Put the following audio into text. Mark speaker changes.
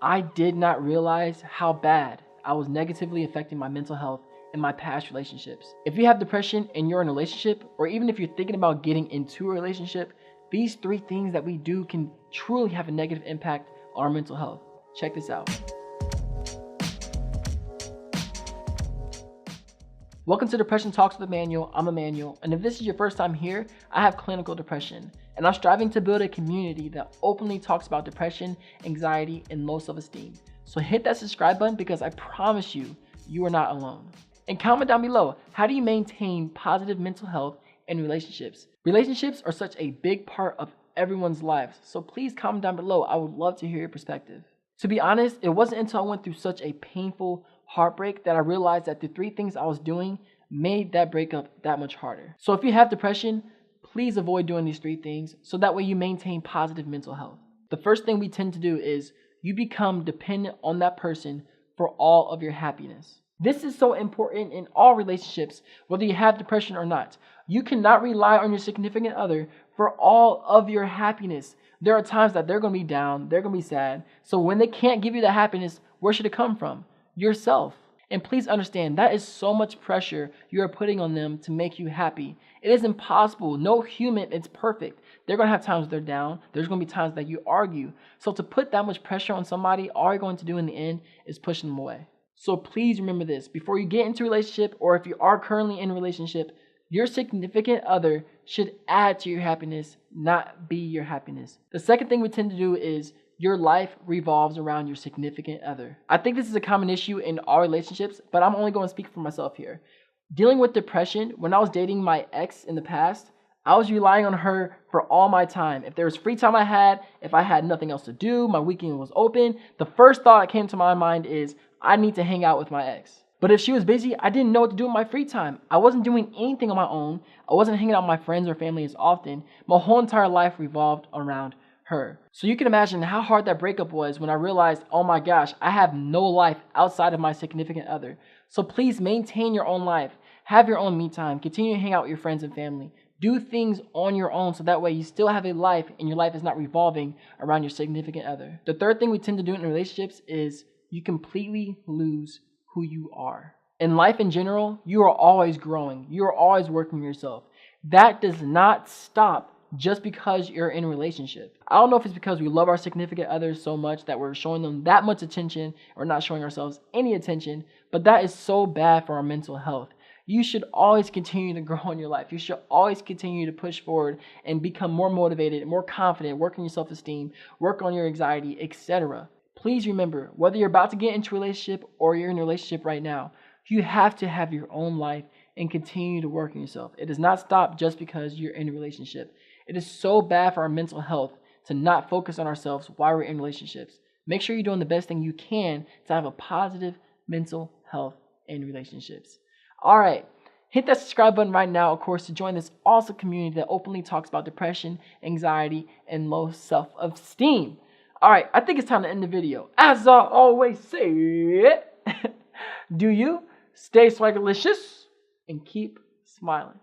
Speaker 1: I did not realize how bad I was negatively affecting my mental health in my past relationships. If you have depression and you're in a relationship, or even if you're thinking about getting into a relationship, these 3 things that we do can truly have a negative impact on our mental health. Check this out. Welcome to Depression Talks with Emmanuel. I'm Emmanuel, and if this is your first time here, I have clinical depression, and I'm striving to build a community that openly talks about depression, anxiety, and low self-esteem. So hit that subscribe button because I promise you, you are not alone. And comment down below, how do you maintain positive mental health in relationships? Relationships are such a big part of everyone's lives, so please comment down below. I would love to hear your perspective. To be honest, it wasn't until I went through such a painful heartbreak that I realized that the 3 things I was doing made that breakup that much harder. So if you have depression, please avoid doing these 3 things so that way you maintain positive mental health. The first thing we tend to do is you become dependent on that person for all of your happiness. This is so important in all relationships, whether you have depression or not. You cannot rely on your significant other for all of your happiness. There are times that they're going to be down, they're going to be sad. So when they can't give you that happiness, where should it come from? Yourself. And please understand, that is so much pressure you are putting on them to make you happy. It is impossible. No human is perfect. They're going to have times they're down. There's going to be times that you argue. So to put that much pressure on somebody, all you're going to do in the end is push them away. So please remember this. Before you get into a relationship, or if you are currently in a relationship, your significant other should add to your happiness, not be your happiness. The second thing we tend to do is your life revolves around your significant other. I think this is a common issue in all relationships, but I'm only going to speak for myself here. Dealing with depression, when I was dating my ex in the past, I was relying on her for all my time. If there was free time I had, if I had nothing else to do, my weekend was open, the first thought that came to my mind is, I need to hang out with my ex. But if she was busy, I didn't know what to do with my free time. I wasn't doing anything on my own. I wasn't hanging out with my friends or family as often. My whole entire life revolved around her. So you can imagine how hard that breakup was when I realized, oh my gosh, I have no life outside of my significant other. So please maintain your own life. Have your own me time. Continue to hang out with your friends and family. Do things on your own so that way you still have a life and your life is not revolving around your significant other. The third thing we tend to do in relationships is you completely lose who you are. In life in general, you are always growing. You are always working on yourself. That does not stop just because you're in a relationship. I don't know if it's because we love our significant others so much that we're showing them that much attention or not showing ourselves any attention, but that is so bad for our mental health. You should always continue to grow in your life. You should always continue to push forward and become more motivated, more confident, work on your self-esteem, work on your anxiety, etc. Please remember, whether you're about to get into a relationship or you're in a relationship right now, you have to have your own life and continue to work on yourself. It does not stop just because you're in a relationship. It is so bad for our mental health to not focus on ourselves while we're in relationships. Make sure you're doing the best thing you can to have a positive mental health in relationships. All right, hit that subscribe button right now, of course, to join this awesome community that openly talks about depression, anxiety, and low self-esteem. All right, I think it's time to end the video. As I always say, do you stay swagalicious and keep smiling.